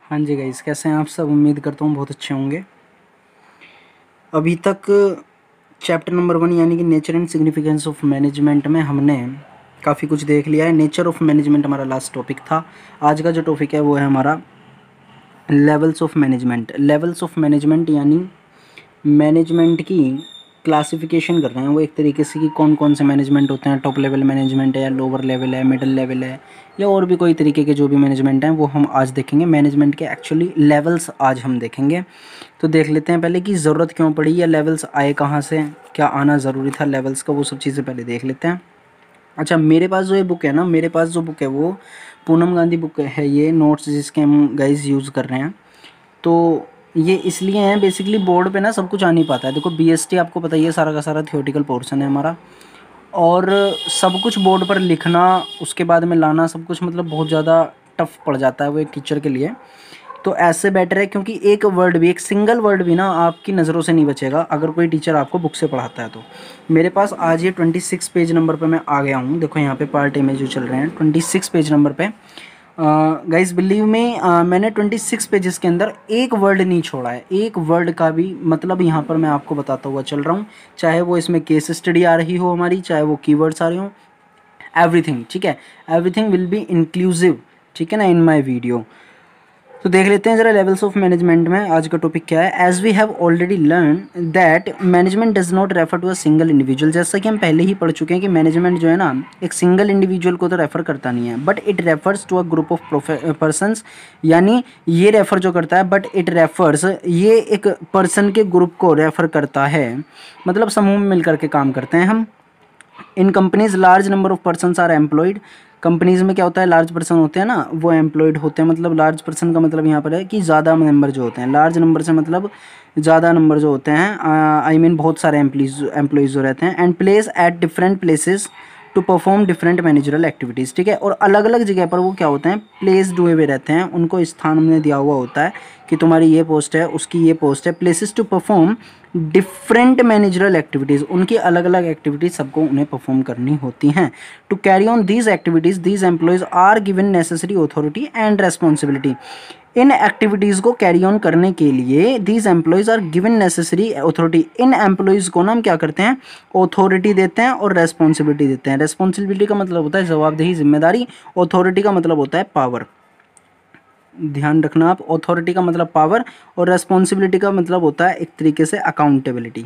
हाँ जी गाइस, कैसे हैं आप सब। उम्मीद करता हूँ बहुत अच्छे होंगे। अभी तक चैप्टर नंबर 1 यानी कि nature and significance of management में हमने काफ़ी कुछ देख लिया है। नेचर ऑफ मैनेजमेंट हमारा लास्ट टॉपिक था। आज का जो टॉपिक है वो है हमारा levels of management. Levels of management यानी मैनेजमेंट की क्लासिफिकेशन कर रहे हैं वो एक तरीके से कि कौन कौन से मैनेजमेंट होते हैं। टॉप लेवल मैनेजमेंट है या लोअर लेवल है, मिडिल लेवल है या और भी कोई तरीके के जो भी मैनेजमेंट हैं वो हम आज देखेंगे। मैनेजमेंट के एक्चुअली लेवल्स आज हम देखेंगे। तो देख लेते हैं पहले कि ज़रूरत क्यों पड़ी या लेवल्स आए कहाँ से, क्या आना ज़रूरी था लेवल्स का, वो सब चीज़ें पहले देख लेते हैं। अच्छा, मेरे पास जो ये बुक है ना, मेरे पास जो बुक है वो पूनम गांधी बुक है। ये नोट्स जिसके हम गाइज यूज़ कर रहे हैं तो ये इसलिए हैं बेसिकली बोर्ड पे ना सब कुछ आ नहीं पाता है। देखो बीएसटी आपको पता ही है, सारा का सारा थियोरेटिकल पोर्शन है हमारा, और सब कुछ बोर्ड पर लिखना उसके बाद में लाना सब कुछ मतलब बहुत ज़्यादा टफ पड़ जाता है वो एक टीचर के लिए। तो ऐसे बेटर है क्योंकि एक वर्ड भी, एक सिंगल वर्ड भी ना आपकी नज़रों से नहीं बचेगा अगर कोई टीचर आपको बुक से पढ़ाता है। तो मेरे पास आज ये 26 पेज नंबर पे मैं आ गया हूँ। देखो यहाँ पे पार्ट ए में जो चल रहे हैं 26 पेज नंबर पे। गाइस बिलीव में मैंने 26 पेजेस के अंदर एक वर्ड नहीं छोड़ा है, एक वर्ड का भी मतलब यहाँ पर मैं आपको बताता हुआ चल रहा हूँ। चाहे वो इसमें केस स्टडी आ रही हो हमारी, चाहे वो कीवर्ड्स आ रहे हो, एवरीथिंग, ठीक है, एवरीथिंग विल बी इंक्लूसिव, ठीक है ना, इन माय वीडियो। तो देख लेते हैं ज़रा लेवल्स ऑफ मैनेजमेंट में आज का टॉपिक क्या है। As we have already learn that management does not refer to a single individual. जैसा कि हम पहले ही पढ़ चुके हैं कि मैनेजमेंट जो है ना एक सिंगल इंडिविजुअल को तो रेफर करता नहीं है, but it refers to a group of persons. यानी ये रेफर जो करता है, बट इट रेफर्स, ये एक पर्सन के ग्रुप को रेफर करता है, मतलब समूह में मिलकर के काम करते हैं हम। इन companies large number of persons are employed. Companies में क्या होता है, लार्ज पर्सन होते हैं ना वो एम्प्लॉयड होते हैं। मतलब लार्ज पर्सन का मतलब यहाँ पर है कि ज़्यादा नंबर जो होते हैं, लार्ज नंबर से मतलब ज़्यादा नंबर जो होते हैं, आई मीन बहुत सारे एम्प्लॉयज़ जो रहते हैं। And place at different places to perform different managerial activities, ठीक है। और अलग अलग जगह पर वो क्या होते हैं, प्लेस्ड हुए रहते हैं, उनको स्थान हमने दिया हुआ होता है कि तुम्हारी ये पोस्ट है, उसकी ये पोस्ट है। Places to perform different managerial activities, उनकी अलग अलग एक्टिविटीज़ सबको उन्हें परफॉर्म करनी होती हैं। To carry on these activities these employees are given necessary authority and responsibility. इन एक्टिविटीज़ को कैरी ऑन करने के लिए these employees are given necessary authority. इन एम्प्लॉयज़ को ना हम क्या करते हैं, अथॉरिटी देते हैं और रेस्पॉन्सिबिलिटी देते हैं। रेस्पॉन्सिबिलिटी का मतलब होता है जवाबदेही, जिम्मेदारी। अथॉरिटी का मतलब होता है पावर, ध्यान रखना आप। अथॉरिटी का मतलब पावर और रेस्पॉन्सिबिलिटी का मतलब होता है एक तरीके से अकाउंटेबिलिटी।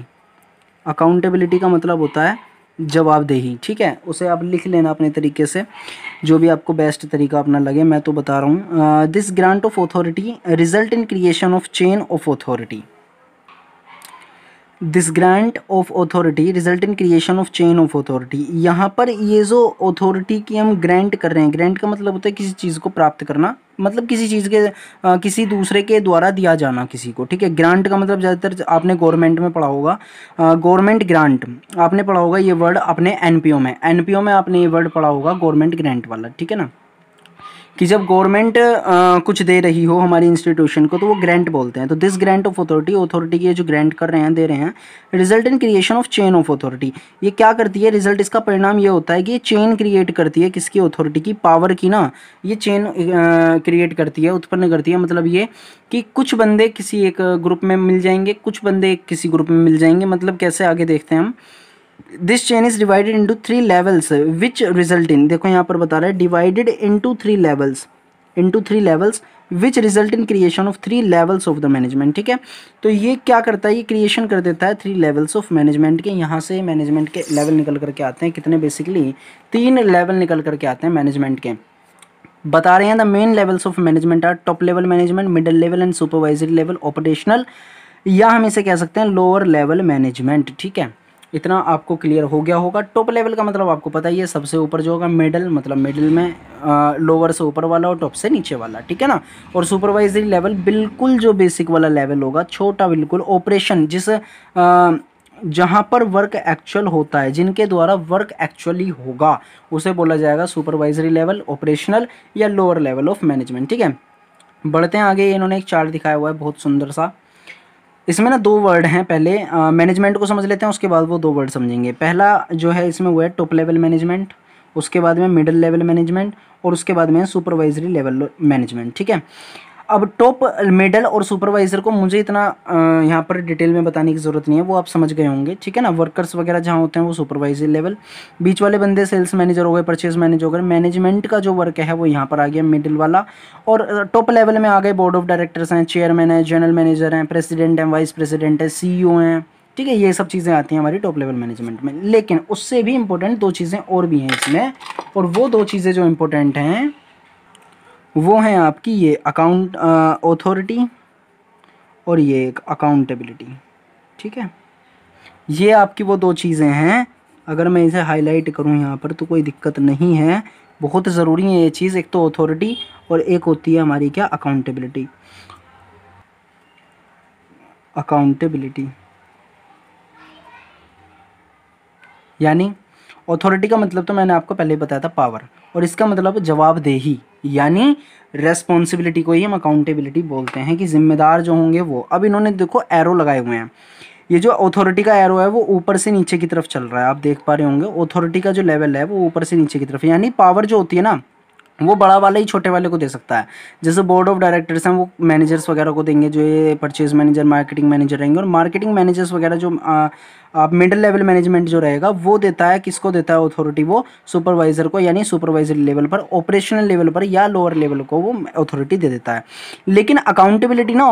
अकाउंटेबिलिटी का मतलब होता है जवाबदेही, ठीक है। उसे आप लिख लेना अपने तरीके से, जो भी आपको बेस्ट तरीका अपना लगे। मैं तो बता रहा हूँ। This grant of authority result in creation of chain of authority. This grant of authority result in creation of chain of authority. यहाँ पर ये जो अथॉरिटी की हम ग्रांट कर रहे हैं, ग्रांट का मतलब होता है किसी चीज़ को प्राप्त करना, मतलब किसी चीज़ के किसी दूसरे के द्वारा दिया जाना किसी को, ठीक है। ग्रांट का मतलब ज़्यादातर आपने गवर्नमेंट में पढ़ा होगा, गवर्नमेंट ग्रांट आपने पढ़ा होगा ये वर्ड अपने एनपीओ में, एनपीओ में आपने ये वर्ड पढ़ा होगा गवर्नमेंट ग्रांट वाला, ठीक है ना। कि जब गवर्नमेंट कुछ दे रही हो हमारी इंस्टीट्यूशन को तो वो ग्रांट बोलते हैं। तो this grant of authority, authority की जो ग्रांट कर रहे हैं, दे रहे हैं, result in creation of chain of authority. ये क्या करती है, रिजल्ट इसका परिणाम ये होता है कि ये चेन क्रिएट करती है किसकी, अथॉरिटी की, पावर की ना। ये चेन क्रिएट करती है, उत्पन्न करती है। मतलब ये कि कुछ बंदे किसी एक ग्रुप में मिल जाएंगे, कुछ बंदे किसी ग्रुप में मिल जाएंगे। मतलब कैसे, आगे देखते हैं हम। This chain is divided into 3 levels which result in, देखो यहाँ पर बता रहा है divided into 3 levels, into 3 levels which result in creation of 3 levels of the management, ठीक है। तो ये क्या करता है, ये क्रिएशन कर देता है 3 लेवल्स ऑफ मैनेजमेंट के। यहाँ से मैनेजमेंट के लेवल निकल करके आते हैं कितने, बेसिकली 3 लेवल निकल करके आते हैं मैनेजमेंट के। बता रहे हैं the main levels of management are top level management, middle level and supervisory level, operational, या हम इसे कह सकते हैं लोअर लेवल मैनेजमेंट, ठीक है। इतना आपको क्लियर हो गया होगा। टॉप लेवल का मतलब आपको पता ही है, सबसे ऊपर जो होगा। मिडिल मतलब मिडिल में लोअर से ऊपर वाला और टॉप से नीचे वाला, ठीक है ना। और सुपरवाइजरी लेवल बिल्कुल जो बेसिक वाला लेवल होगा, छोटा बिल्कुल। ऑपरेशन जिस जहाँ पर वर्क एक्चुअल होता है, जिनके द्वारा वर्क एक्चुअली होगा, उसे बोला जाएगा सुपरवाइजरी लेवल, ऑपरेशनल या लोअर लेवल ऑफ मैनेजमेंट, ठीक है। बढ़ते हैं आगे। इन्होंने एक चार्ट दिखाया हुआ है बहुत सुंदर सा। इसमें ना 2 वर्ड हैं, पहले मैनेजमेंट को समझ लेते हैं, उसके बाद वो 2 वर्ड समझेंगे। पहला जो है इसमें वो है टॉप लेवल मैनेजमेंट, उसके बाद में मिडिल लेवल मैनेजमेंट और उसके बाद में सुपरवाइजरी लेवल मैनेजमेंट, ठीक है। अब टॉप, मिडल और सुपरवाइज़र को मुझे इतना यहाँ पर डिटेल में बताने की ज़रूरत नहीं है, वो आप समझ गए होंगे, ठीक है ना। वर्कर्स वगैरह जहाँ होते हैं वो सुपरवाइजर लेवल, बीच वाले बंदे सेल्स मैनेजर हो गए, परचेज मैनेजर हो गए, मैनेजमेंट का जो वर्क है वो यहाँ पर आ गया मिडिल वाला। और टॉप लेवल में आ गए बोर्ड ऑफ डायरेक्टर्स हैं, चेयरमैन है, जनरल मैनेजर हैं, प्रेसिडेंट हैं, वाइस प्रेसिडेंट है, CEO हैं, ठीक है। ये सब चीज़ें आती हैं हमारी टॉप लेवल मैनेजमेंट में। लेकिन उससे भी इम्पोर्टेंट 2 चीज़ें और भी हैं इसमें, और वो 2 चीज़ें जो इम्पोर्टेंट हैं वो हैं आपकी ये अकाउंट ऑथोरिटी और ये एक अकाउंटेबिलिटी, ठीक है। ये आपकी वो 2 चीज़ें हैं, अगर मैं इसे हाईलाइट करूँ यहाँ पर तो कोई दिक्कत नहीं है, बहुत ज़रूरी है ये चीज़। एक तो ऑथोरिटी और एक होती है हमारी क्या, अकाउंटेबिलिटी। अकाउंटेबिलिटी यानी अथॉरिटी का मतलब तो मैंने आपको पहले ही बताया था, पावर, और इसका मतलब जवाबदेही यानी रेस्पॉन्सिबिलिटी को ही हम अकाउंटेबिलिटी बोलते हैं, कि जिम्मेदार जो होंगे वो। अब इन्होंने देखो एरो लगाए हुए हैं, ये जो अथॉरिटी का एरो है वो ऊपर से नीचे की तरफ चल रहा है, आप देख पा रहे होंगे। अथॉरिटी का जो लेवल है वो ऊपर से नीचे की तरफ, यानी पावर जो होती है ना वो बड़ा वाला ही छोटे वाले को दे सकता है। जैसे बोर्ड ऑफ डायरेक्टर्स हैं वो मैनेजर्स वगैरह को देंगे, जो ये परचेज मैनेजर, मार्केटिंग मैनेजर रहेंगे, और मार्केटिंग मैनेजर्स वगैरह जो आप मिडिल लेवल मैनेजमेंट जो रहेगा वो देता है, किसको देता है अथॉरिटी, वो सुपरवाइजर को, यानी सुपरवाइजर लेवल पर, ऑपरेशनल लेवल पर या लोअर लेवल को वो अथॉरिटी दे देता है। लेकिन अकाउंटेबिलिटी ना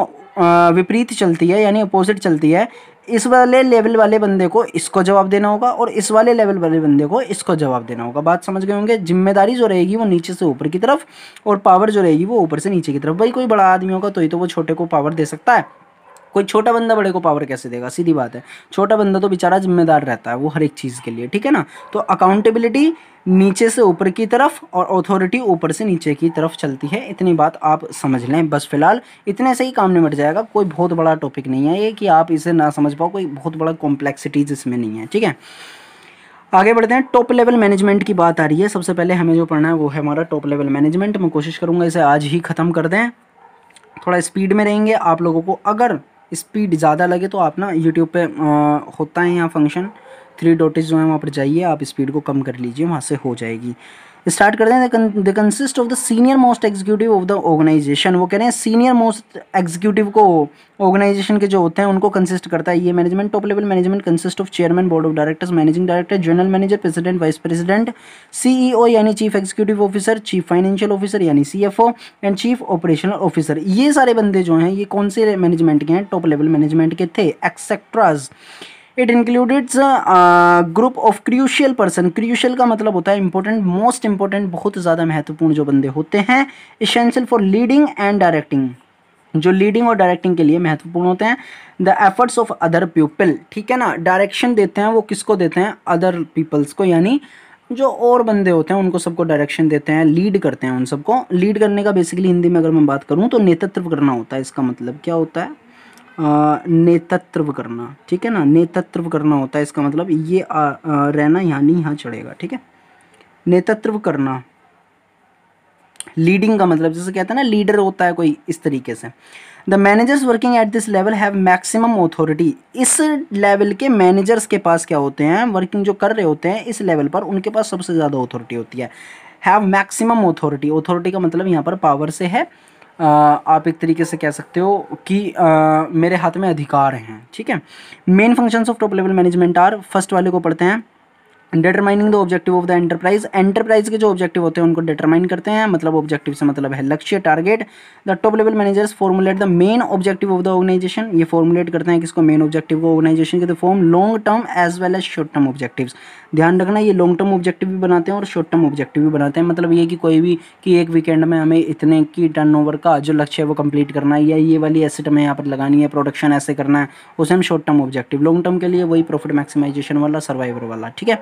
विपरीत चलती है, यानी अपोजिट चलती है। इस वाले लेवल वाले बंदे को इसको जवाब देना होगा और इस वाले लेवल वाले बंदे को इसको जवाब देना होगा। बात समझ गए होंगे। जिम्मेदारी जो रहेगी वो नीचे से ऊपर की तरफ, और पावर जो रहेगी वो ऊपर से नीचे की तरफ। भाई कोई बड़ा आदमी होगा तो ही तो वो छोटे को पावर दे सकता है, कोई छोटा बंदा बड़े को पावर कैसे देगा, सीधी बात है। छोटा बंदा तो बेचारा जिम्मेदार रहता है वो हर एक चीज़ के लिए, ठीक है ना। तो अकाउंटेबिलिटी नीचे से ऊपर की तरफ और अथॉरिटी ऊपर से नीचे की तरफ चलती है। इतनी बात आप समझ लें बस, फिलहाल इतने से ही काम निपट जाएगा। कोई बहुत बड़ा टॉपिक नहीं है ये कि आप इसे ना समझ पाओ, कोई बहुत बड़ा कॉम्प्लेक्सिटीज इसमें नहीं है, ठीक है। आगे बढ़ते हैं। टॉप लेवल मैनेजमेंट की बात आ रही है। सबसे पहले हमें जो पढ़ना है वो है हमारा टॉप लेवल मैनेजमेंट। मैं कोशिश करूँगा इसे आज ही ख़त्म कर दें, थोड़ा स्पीड में रहेंगे। आप लोगों को अगर स्पीड ज़्यादा लगे तो आप ना यूट्यूब पे होता है यहाँ फंक्शन 3 डॉटेज जो है वहाँ पर जाइए, आप स्पीड को कम कर लीजिए, वहाँ से हो जाएगी। स्टार्ट करते हैं। The consist of the senior most executive of the organisation. वो कह रहे हैं सीनियर मोस्ट एग्जीक्यूटिव को ऑर्गेनाइजेशन के जो होते हैं उनको कंसिस्ट करता है ये management. Top level management consist of chairman, board of directors, managing director, general manager, president, vice president, CEO यानी chief executive officer, chief financial officer यानी CFO, and chief operational officer. ये सारे बंदे जो हैं ये कौन से मैनेजमेंट के हैं, टॉप लेवल मैनेजमेंट के थे। Etceteras it includes group of crucial person. Crucial का मतलब होता है इंपॉर्टेंट, मोस्ट इंपॉर्टेंट, बहुत ज़्यादा महत्वपूर्ण जो बंदे होते हैं। Essential for leading and directing, जो लीडिंग और डायरेक्टिंग के लिए महत्वपूर्ण होते हैं। The efforts of other people, ठीक है ना। डायरेक्शन देते हैं वो किसको देते हैं, अदर पीपल्स को, यानी जो और बंदे होते हैं उनको सबको डायरेक्शन देते हैं, लीड करते हैं उन सबको। लीड करने का बेसिकली हिंदी में अगर मैं बात करूँ तो नेतृत्व करना होता है। इसका मतलब क्या होता है, नेतृत्व करना, ठीक है ना। नेतृत्व करना होता है इसका मतलब, ये रहना यानी यहाँ चढ़ेगा, ठीक है। नेतृत्व करना, लीडिंग का मतलब जैसे कहते हैं ना लीडर होता है कोई, इस तरीके से। The managers working at this level have maximum authority. इस लेवल के मैनेजर्स के पास क्या होते हैं, वर्किंग जो कर रहे होते हैं इस लेवल पर, उनके पास सबसे ज़्यादा ऑथोरिटी होती है। हैव मैक्सिमम ऑथोरिटी, ऑथोरिटी का मतलब यहाँ पर पावर से है। आप एक तरीके से कह सकते हो कि मेरे हाथ में अधिकार हैं, ठीक है। Main functions of top level management are, first वाले को पढ़ते हैं। Determining the objective of the enterprise. Enterprise के जो ऑब्जेक्टिव होते हैं उनको डिटरमाइन करते हैं, मतलब ऑब्जेक्टिव से मतलब है लक्ष्य, target. The top level managers formulate the main objective of the organisation. ये फॉर्मुलेट करते हैं किसको, मेन ऑब्जेक्टिव को, ऑर्गेनाइजेशन के। The form long term as well as short term objectives. ध्यान रखना ये लॉन्ग टर्म ऑब्जेक्टिव भी बनाते हैं और शॉर्ट टर्म ऑब्जेक्टिव भी बनाते हैं। मतलब ये कि कोई भी कि एक वीकेंड में हमें इतने की टर्नओवर का जो लक्ष्य है वो कंप्लीट करना है, या ये वाली एसेट हमें यहाँ पर लगानी है, प्रोडक्शन ऐसे करना है, उसे हम short term objective. Long term के लिए वही प्रॉफिट मैक्सिमाइजेशन वाला, सर्वाइवर वाला, ठीक है।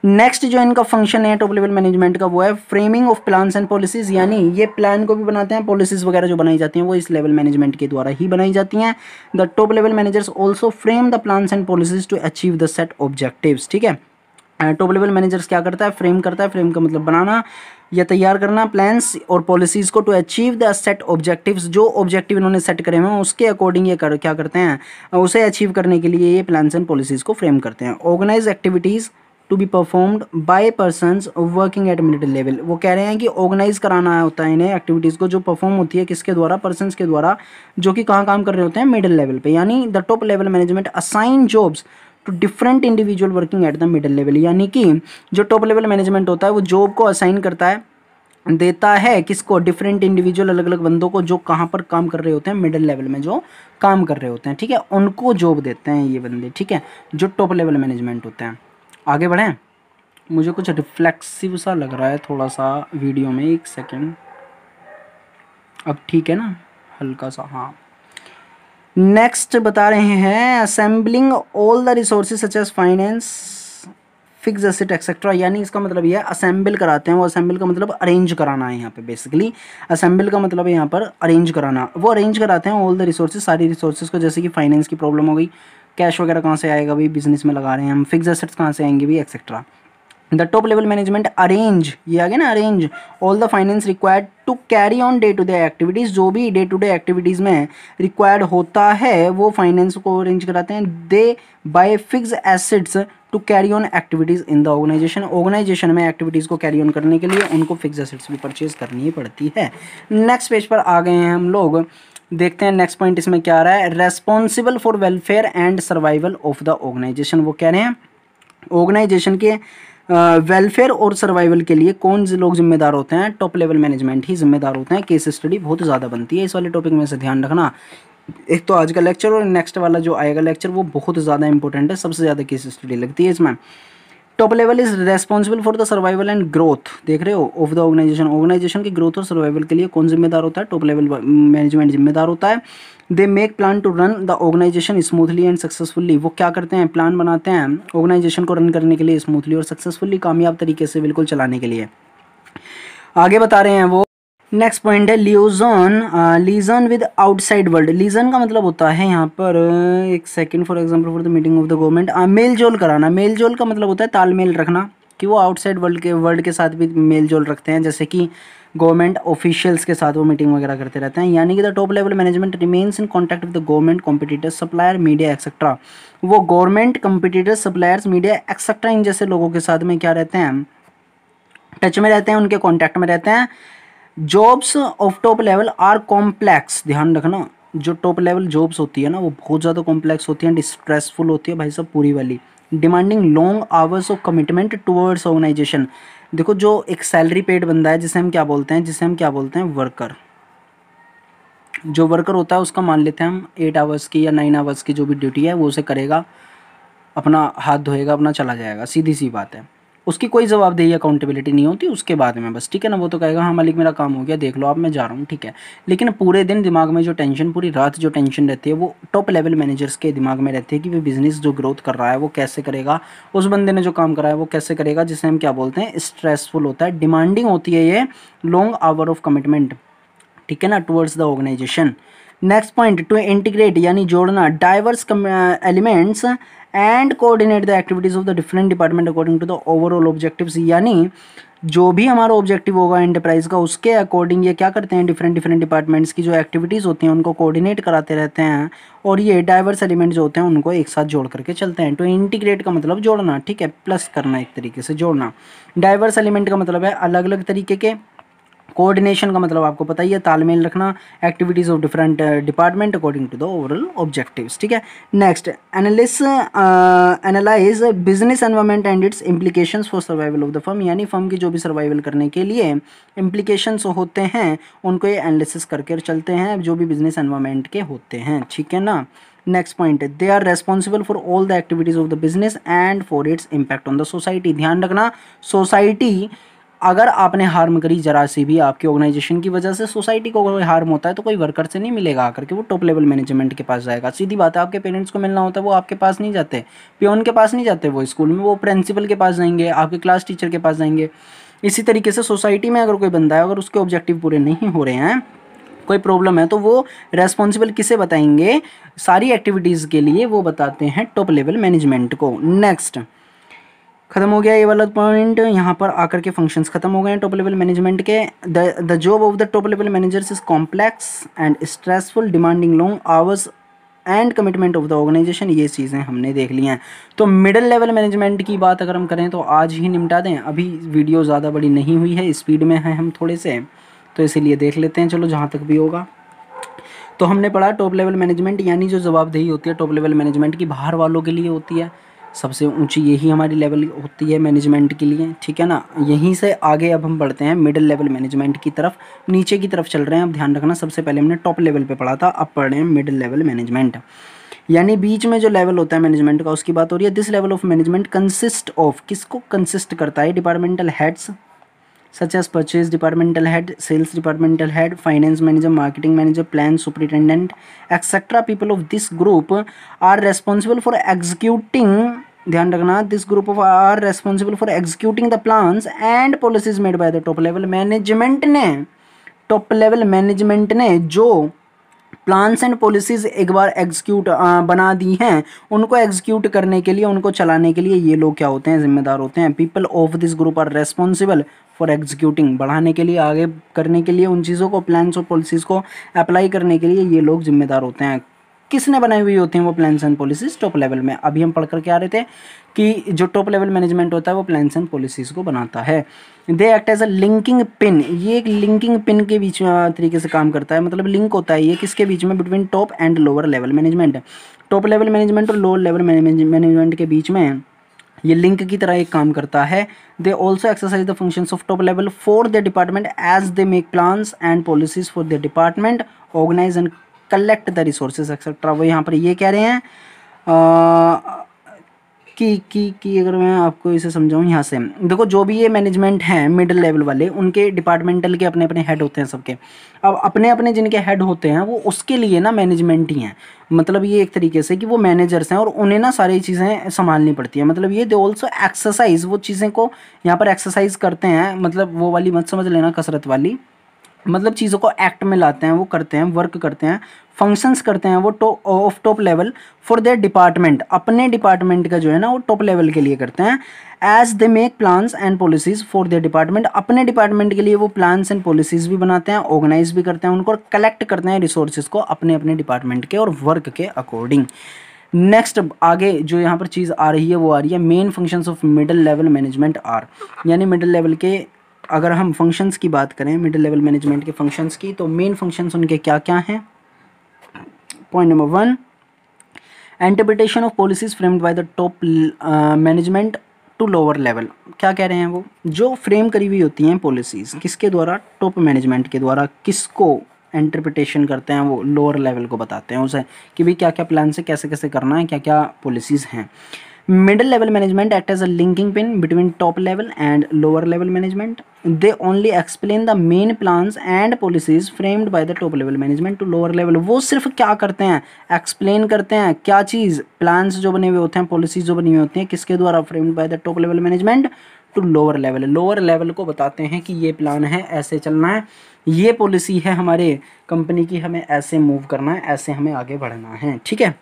नेक्स्ट जो इनका फंक्शन है टॉप लेवल मैनेजमेंट का वो है framing of plans and policies, यानी ये प्लान को भी बनाते हैं, पॉलिसीज वगैरह जो बनाई जाती हैं वो इस लेवल मैनेजमेंट के द्वारा ही बनाई जाती हैं। The top level managers also frame the plans and policies to achieve the set objectives, ठीक है। टॉप लेवल मैनेजर्स क्या करता है, फ्रेम करता है। फ्रेम का मतलब बनाना या तैयार करना, प्लान्स और पॉलिसीज़ को to achieve the set objectives, जो ऑब्जेक्टिव इन्होंने सेट करे हुए हैं उसके अकॉर्डिंग ये क्या करते हैं, उसे अचीव करने के लिए ये प्लान्स एंड पॉलिसीज़ को फ्रेम करते हैं। Organise activities to be performed by persons working at middle level. वो कह रहे हैं कि ऑर्गेनाइज कराना होता है इन्हें एक्टिविटीज़ को, जो परफॉर्म होती है किसके द्वारा, पर्सन्स के द्वारा, जो कि कहाँ काम कर रहे होते हैं, मिडिल लेवल पे। यानी the top level management assign jobs to different individual working at the middle level. यानी कि जो टॉप लेवल मैनेजमेंट होता है वो जॉब को असाइन करता है, देता है किसको, डिफरेंट इंडिविजुअल, अलग अलग बंदों को, जो कहाँ पर काम कर रहे होते हैं, मिडिल लेवल में जो काम कर रहे होते हैं, ठीक है, उनको जॉब देते हैं ये बंदे, ठीक है, जो टॉप लेवल मैनेजमेंट होते हैं। आगे बढ़ें, मुझे कुछ रिफ्लेक्सिव सा लग रहा है थोड़ा सा वीडियो में, एक सेकेंड, अब ठीक है ना, हल्का सा, हाँ। नेक्स्ट बता रहे हैं assembling all the resources such as finance, fix asset etcetera. यानी इसका मतलब ये है असेंबल कराते हैं, वो असेंबल का मतलब अरेंज कराना है यहाँ पे, बेसिकली असेंबल का मतलब है यहाँ पर अरेंज कराना। वो अरेंज कराते हैं ऑल द रिसोर्सेज, सारी रिसोर्सेज को, जैसे कि फाइनेंस की प्रॉब्लम हो गई, कैश वगैरह कहाँ से आएगा भाई, बिजनेस में लगा रहे हैं हम, फिक्स एसेट्स कहाँ से आएंगे भी, etcetera. The top level management arrange, ये आ गया ना, arrange all the finance required to carry on day to day activities. जो भी डे टू डे एक्टिविटीज़ में रिक्वायर्ड होता है वो फाइनेंस को अरेंज कराते हैं। They buy fix assets to carry on activities in the organisation. Organisation में एक्टिविटीज़ को कैरी ऑन करने के लिए उनको फिक्स एसेट्स भी परचेज करनी ही पड़ती है। नेक्स्ट पेज पर आ गए हैं हम लोग, देखते हैं नेक्स्ट पॉइंट इसमें क्या आ रहा है। Responsible for welfare and survival of the organisation. वो कह रहे हैं ऑर्गेनाइजेशन के वेलफेयर और सर्वाइवल के लिए कौन से लोग जिम्मेदार होते हैं, टॉप लेवल मैनेजमेंट ही जिम्मेदार होते हैं। केस स्टडी बहुत ज़्यादा बनती है इस वाले टॉपिक में, से ध्यान रखना। एक तो आज का लेक्चर और नेक्स्ट वाला जो आएगा लेक्चर वो बहुत ज़्यादा इंपॉर्टेंट है, सबसे ज़्यादा केस स्टडी लगती है इसमें। Top level is responsible for the survival and growth, देख रहे हो, ऑफ द ऑर्गेनाइजेशन। ऑर्गेनाइजेशन की ग्रोथ और सर्वाइवल के लिए कौन जिम्मेदार होता है, टॉप लेवल मैनेजमेंट जिम्मेदार होता है। They make plan to run the organisation smoothly and successfully. वो क्या करते हैं, प्लान बनाते हैं ऑर्गेनाइजेशन को रन करने के लिए स्मूथली और सक्सेसफुली, कामयाब तरीके से बिल्कुल चलाने के लिए। आगे बता रहे हैं वो, नेक्स्ट पॉइंट है liaison, liaison with outside world. Liaison का मतलब होता है यहाँ पर, एक second, for example for the meeting of the government, मेल जोल कराना। मेल जोल का मतलब होता है तालमेल रखना, कि वो आउटसाइड वर्ल्ड के साथ भी मेल जोल रखते हैं, जैसे कि गवर्नमेंट ऑफिशियल्स के साथ वो मीटिंग वगैरह करते रहते हैं। यानी कि the top level management remains in contact with the government, competitors, supplier, media etcetera. वो government, competitors, suppliers, media etcetera इन जैसे लोगों के साथ में क्या रहते हैं, टच में रहते हैं, उनके कॉन्टैक्ट में रहते हैं। Jobs of top level are complex, ध्यान रखना, जो टॉप लेवल जॉब्स होती है ना वो बहुत ज़्यादा कॉम्प्लेक्स होती है, स्ट्रेसफुल होती है भाई साहब पूरी वाली। Demanding long hours of commitment towards organisation. देखो जो एक सैलरी पेड बंदा है, जिसे हम क्या बोलते हैं, वर्कर। जो वर्कर होता है उसका मान लेते हैं हम 8 आवर्स की या 9 आवर्स की जो भी ड्यूटी है वो उसे करेगा, अपना हाथ धोएगा, अपना चला जाएगा, सीधी सी बात है। उसकी कोई जवाबदेही अकाउंटेबिलिटी नहीं होती उसके बाद में, बस, ठीक है ना। वो तो कहेगा हाँ मालिक मेरा काम हो गया, देख लो आप, मैं जा रहा हूँ, ठीक है। लेकिन पूरे दिन दिमाग में जो टेंशन, पूरी रात जो टेंशन रहती है, वो टॉप लेवल मैनेजर्स के दिमाग में रहती है कि वो बिजनेस जो ग्रोथ कर रहा है वो कैसे करेगा, उस बंदे ने जो काम करा है वो कैसे करेगा, जिसे हम क्या बोलते हैं, स्ट्रेसफुल होता है, डिमांडिंग होती है ये, लॉन्ग आवर ऑफ कमिटमेंट, ठीक है ना, towards the organisation. Next point, to integrate यानी जोड़ना, diverse elements and coordinate the activities of the different department according to the overall objectives. यानी जो भी हमारा ऑब्जेक्टिव होगा एंटरप्राइज का, उसके अकॉर्डिंग ये क्या करते हैं, डिफरेंट डिपार्टमेंट्स की जो एक्टिविटीज़ होती हैं उनको कोऑर्डिनेट कराते रहते हैं, और ये डाइवर्स एलिमेंट जो होते हैं उनको एक साथ जोड़ करके चलते हैं। तो इंटीग्रेट का मतलब जोड़ना, ठीक है, प्लस करना, एक तरीके से जोड़ना। डाइवर्स एलिमेंट का मतलब है अलग अलग तरीके के। कोऑर्डिनेशन का मतलब आपको पता ही है, तालमेल रखना activities of different department according to the overall objectives, ठीक है। Next, analyse business environment and its implications for survival of the firm. यानी फर्म की जो भी सर्वाइवल करने के लिए इम्प्लीकेशंस होते हैं उनको ये एनालिसिस करके चलते हैं, जो भी बिजनेस एनवायरनमेंट के होते हैं, ठीक है ना। Next point, they are responsible for all the activities of the business and for its impact on the society. ध्यान रखना, सोसाइटी अगर आपने हार्म करी जरा सी भी आपकी ऑर्गेनाइजेशन की वजह से, सोसाइटी को कोई हार्म होता है तो कोई वर्कर से नहीं मिलेगा आकर के, वो टॉप लेवल मैनेजमेंट के पास जाएगा। सीधी बात है, आपके पेरेंट्स को मिलना होता है वो आपके पास नहीं जाते, पियोन के पास नहीं जाते, वो स्कूल में वो प्रिंसिपल के पास जाएंगे, आपके क्लास टीचर के पास जाएंगे। इसी तरीके से सोसाइटी में अगर कोई बंदा है, अगर उसके ऑब्जेक्टिव पूरे नहीं हो रहे हैं, कोई प्रॉब्लम है, तो वो रेस्पॉन्सिबल किसे बताएंगे, सारी एक्टिविटीज़ के लिए वो बताते हैं टॉप लेवल मैनेजमेंट को। नेक्स्ट, खत्म हो गया ये वाला पॉइंट, यहाँ पर आकर के फंक्शंस खत्म हो गए हैं टॉप लेवल मैनेजमेंट के। The job of the top level managers is complex and stressful, demanding long hours and commitment of the organisation, ये चीज़ें हमने देख ली हैं। तो मिडिल लेवल मैनेजमेंट की बात अगर हम करें तो आज ही निपटा दें, अभी वीडियो ज़्यादा बड़ी नहीं हुई है, स्पीड में है हम थोड़े से, तो इसीलिए देख लेते हैं, चलो जहाँ तक भी होगा। तो हमने पढ़ा टॉप लेवल मैनेजमेंट, यानी जो जवाबदेही होती है टॉप लेवल मैनेजमेंट की बाहर वालों के लिए होती है, सबसे ऊंची यही हमारी लेवल होती है मैनेजमेंट के लिए, ठीक है ना। यहीं से आगे अब हम बढ़ते हैं मिडिल लेवल मैनेजमेंट की तरफ, नीचे की तरफ चल रहे हैं। अब ध्यान रखना, सबसे पहले हमने टॉप लेवल पे पढ़ा था, अब पढ़ रहे हैं मिडिल लेवल मैनेजमेंट, यानी बीच में जो लेवल होता है मैनेजमेंट का, उसकी बात हो रही है। This level of management consist of, किसको कंसिस्ट करता है, departmental heads such as purchase departmental head, sales departmental head, finance manager, marketing manager, plan superintendent, etc. People of this group are responsible for executing, ध्यान रखना, this group of are responsible for executing the plans and policies made by the top level management ने, top level management ने जो plans and policies एक बार execute बना दी हैं, उनको execute करने के लिए, उनको चलाने के लिए ये लोग क्या होते हैं, जिम्मेदार होते हैं। People of this group are responsible for executing, बढ़ाने के लिए, आगे करने के लिए, उन चीज़ों को, प्लान्स और पॉलिसीज़ को अप्लाई करने के लिए ये लोग जिम्मेदार होते हैं। किसने बनाई हुई होती हैं वो plans and policies, top level में। अभी हम पढ़ कर के आ रहे थे कि जो टॉप लेवल मैनेजमेंट होता है वो प्लान्स एंड पॉलिसीज़ को बनाता है। They act as a linking pin, ये एक लिंकिंग पिन के बीच तरीके से काम करता है, मतलब लिंक होता है ये किसके बीच में, between top and lower level management, top level management और लोअर लेवल मैनेजमेंट के बीच में ये लिंक की तरह एक काम करता है। They also exercise the functions of top level for the department as they make plans and policies for the department, organise and collect the resources etcetera. वो यहाँ पर ये कह रहे हैं कि अगर मैं आपको इसे समझाऊँ यहाँ से, देखो जो भी ये मैनेजमेंट है मिडिल लेवल वाले, उनके डिपार्टमेंटल के अपने अपने हेड होते हैं सबके। अब अपने अपने जिनके हेड होते हैं वो उसके लिए ना मैनेजमेंट ही हैं, मतलब ये एक तरीके से कि वो मैनेजर्स हैं और उन्हें ना सारी चीज़ें संभालनी पड़ती है। मतलब ये दे ऑल्सो एक्सरसाइज, वो चीज़ें को यहाँ पर एक्सरसाइज करते हैं, मतलब वो वाली मत समझ लेना कसरत वाली, मतलब चीज़ों को एक्ट में लाते हैं, वो करते हैं, वर्क करते हैं, फंक्शंस करते हैं वो of top level for their department, अपने डिपार्टमेंट का जो है ना वो टॉप लेवल के लिए करते हैं। As they make plans and policies for their department, अपने डिपार्टमेंट के लिए वो प्लान्स एंड पॉलिसीज भी बनाते हैं, ऑर्गेनाइज भी करते हैं उनको, और कलेक्ट करते हैं रिसोर्सेज को अपने अपने डिपार्टमेंट के और वर्क के अकॉर्डिंग। नेक्स्ट आगे जो यहाँ पर चीज़ आ रही है वो आ रही है main functions of middle level management are, यानी मिडिल लेवल के अगर हम फंक्शंस की बात करें मिडिल लेवल मैनेजमेंट के फंक्शंस की, तो मेन फंक्शंस उनके क्या क्या हैं। Point number 1, interpretation of policies framed by the top management to lower level. क्या कह रहे हैं वो, जो फ्रेम करी हुई होती हैं पॉलिसीज किसके द्वारा, टॉप मैनेजमेंट के द्वारा, किसको इंटरप्रिटेशन करते हैं वो, लोअर लेवल को बताते हैं उसे कि भाई क्या क्या प्लान से कैसे कैसे करना है, क्या क्या पॉलिसीज़ हैं। Middle level management act as a linking pin between top level and lower level management. They only explain the main plans and policies framed by the top level management to lower level. वो सिर्फ क्या करते हैं, explain करते हैं क्या चीज़, plans जो बने हुए होते हैं, पॉलिसीज जो बनी हुई होती हैं, किसके द्वारा, framed by the top level management to lower level. Lower level को बताते हैं कि ये प्लान है, ऐसे चलना है, ये पॉलिसी है हमारे कंपनी की, हमें ऐसे मूव करना है, ऐसे हमें आगे बढ़ना है, ठीक है।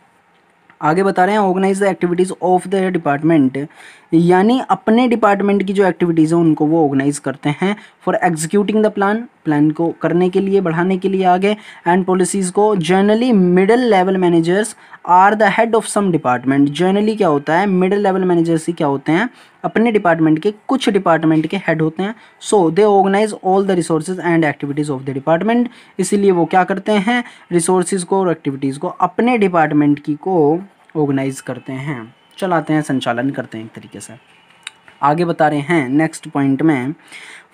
आगे बता रहे हैं organise the activities of the department, यानी अपने डिपार्टमेंट की जो एक्टिविटीज़ हैं उनको वो ऑर्गेनाइज करते हैं for executing the plan, plan को करने के लिए, बढ़ाने के लिए आगे, एंड पॉलिसीज़ को। Generally middle level managers are the head of some department. Generally क्या होता है, मिडिल लेवल मैनेजर्स ही क्या होते हैं, अपने डिपार्टमेंट के कुछ डिपार्टमेंट के हेड होते हैं। So they organise all the resources and activities of the department, इसीलिए वो क्या करते हैं, रिसोर्सेज को और एक्टिविटीज़ को अपने डिपार्टमेंट की को ऑर्गेनाइज करते हैं, चलाते हैं, संचालन करते हैं एक तरीके से। आगे बता रहे हैं नेक्स्ट पॉइंट में,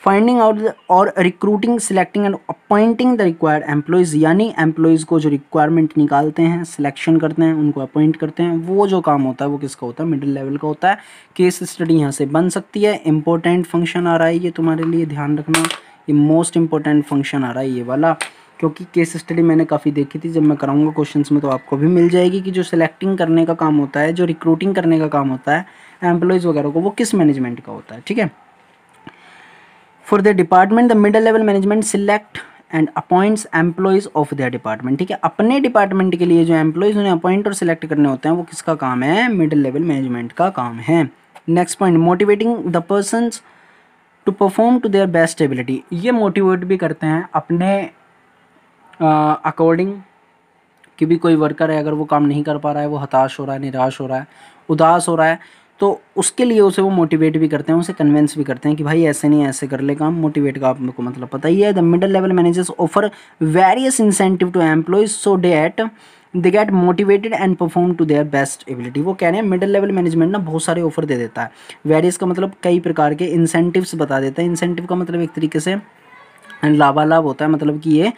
फाइंडिंग आउट और recruiting, selecting and appointing the required employees, यानी एम्प्लॉयज़ को जो रिक्वायरमेंट निकालते हैं, सिलेक्शन करते हैं, उनको अपॉइंट करते हैं, वो जो काम होता है वो किसका होता है, मिडिल लेवल का होता है। केस स्टडी यहाँ से बन सकती है, इंपॉर्टेंट फंक्शन आ रहा है ये तुम्हारे लिए, ध्यान रखना, ये मोस्ट इंपॉर्टेंट फंक्शन आ रहा है ये वाला, क्योंकि केस स्टडी मैंने काफ़ी देखी थी, जब मैं कराऊंगा क्वेश्चंस में तो आपको भी मिल जाएगी कि जो सिलेक्टिंग करने का काम होता है, जो रिक्रूटिंग करने का काम होता है एम्प्लॉयज़ वगैरह को, वो किस मैनेजमेंट का होता है, ठीक है। For the department the middle level management select and appoints employees of their department, ठीक है। अपने डिपार्टमेंट के लिए जो एम्प्लॉयज़ उन्हें अपॉइंट और सिलेक्ट करने होते हैं वो किसका काम है, मिडिल लेवल मैनेजमेंट का काम है। Next point, motivating the persons to perform to their best ability. ये मोटिवेट भी करते हैं अपने अकॉर्डिंग कि भी कोई वर्कर है अगर वो काम नहीं कर पा रहा है, वो हताश हो रहा है, निराश हो रहा है, उदास हो रहा है, तो उसके लिए उसे वो मोटिवेट भी करते हैं, उसे कन्विंस भी करते हैं कि भाई ऐसे नहीं ऐसे कर ले काम। मोटिवेट का आपको मतलब पता ही है। The middle level managers offer various incentive to employees so that they get motivated and perform to their best ability. वो कह रहे हैं मिडिल लेवल मैनेजमेंट ना बहुत सारे ऑफर दे देता है। वेरियस का मतलब कई प्रकार के इंसेंटिव्स बता देता है। इंसेंटिव का मतलब एक तरीके से लाभालाभ होता है, मतलब कि ये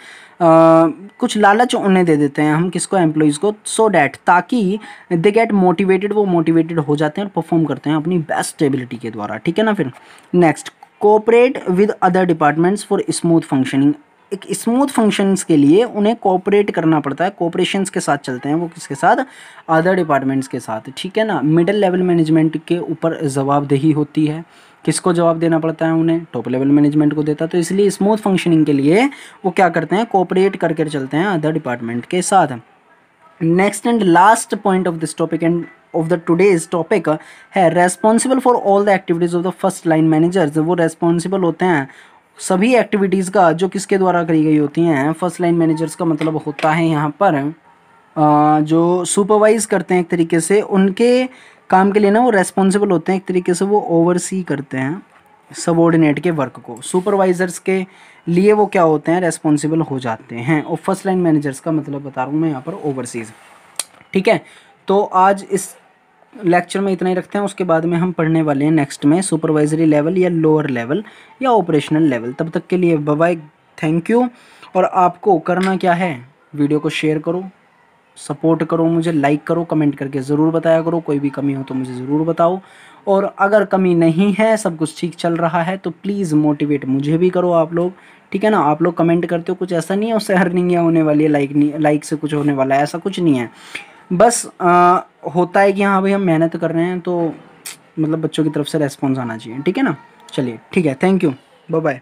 कुछ लालच उन्हें दे देते हैं हम, किसको, एम्प्लॉयज़ को, सो डैट ताकि दे गेट मोटिवेटेड, वो मोटिवेटेड हो जाते हैं और परफॉर्म करते हैं अपनी बेस्ट एबिलिटी के द्वारा। ठीक है ना। फिर next, cooperate with other departments for smooth functioning. एक स्मूथ फंक्शंस के लिए उन्हें कोऑपरेट करना पड़ता है, कोऑपरेशंस के साथ चलते हैं वो, किसके साथ, अदर डिपार्टमेंट्स के साथ। ठीक है ना। मिडिल लेवल मैनेजमेंट के ऊपर जवाबदेही होती है, किसको जवाब देना पड़ता है, उन्हें टॉप लेवल मैनेजमेंट को देता है। तो इसलिए स्मूथ फंक्शनिंग के लिए वो क्या करते हैं, कोऑपरेट करके चलते हैं अदर डिपार्टमेंट के साथ। Next and last point of this topic and of the today's topic है responsible for all the activities of the first line managers. वो रेस्पॉन्सिबल होते हैं सभी एक्टिविटीज़ का जो किसके द्वारा करी गई होती हैं, फर्स्ट लाइन मैनेजर्स का मतलब होता है यहाँ पर जो सुपरवाइज करते हैं एक तरीके से, उनके काम के लिए ना वो रेस्पॉन्सिबल होते हैं, एक तरीके से वो ओवरसी करते हैं सबऑर्डिनेट के वर्क को। सुपरवाइजर्स के लिए वो क्या होते हैं, रेस्पॉन्सिबल हो जाते हैं। और फर्स्ट लाइन मैनेजर्स का मतलब बता रहा हूँ मैं यहाँ पर, ओवरसीज। ठीक है। तो आज इस लेक्चर में इतना ही रखते हैं, उसके बाद में हम पढ़ने वाले हैं नेक्स्ट में सुपरवाइजरी लेवल या लोअर लेवल या ऑपरेशनल लेवल। तब तक के लिए बाय बाय, थैंक यू। और आपको करना क्या है, वीडियो को शेयर करो, सपोर्ट करो, मुझे लाइक करो, कमेंट करके ज़रूर बताया करो। कोई भी कमी हो तो मुझे ज़रूर बताओ, और अगर कमी नहीं है, सब कुछ ठीक चल रहा है, तो प्लीज़ मोटिवेट मुझे भी करो आप लोग। ठीक है ना। आप लोग कमेंट करते हो, कुछ ऐसा नहीं है उससे अर्निंग या होने वाली है, लाइक से कुछ होने वाला है, ऐसा कुछ नहीं है। बस होता है कि हाँ भाई हम मेहनत कर रहे हैं, तो मतलब बच्चों की तरफ से रेस्पॉन्स आना चाहिए। ठीक है ना। चलिए ठीक है, थैंक यू, बाय बाय।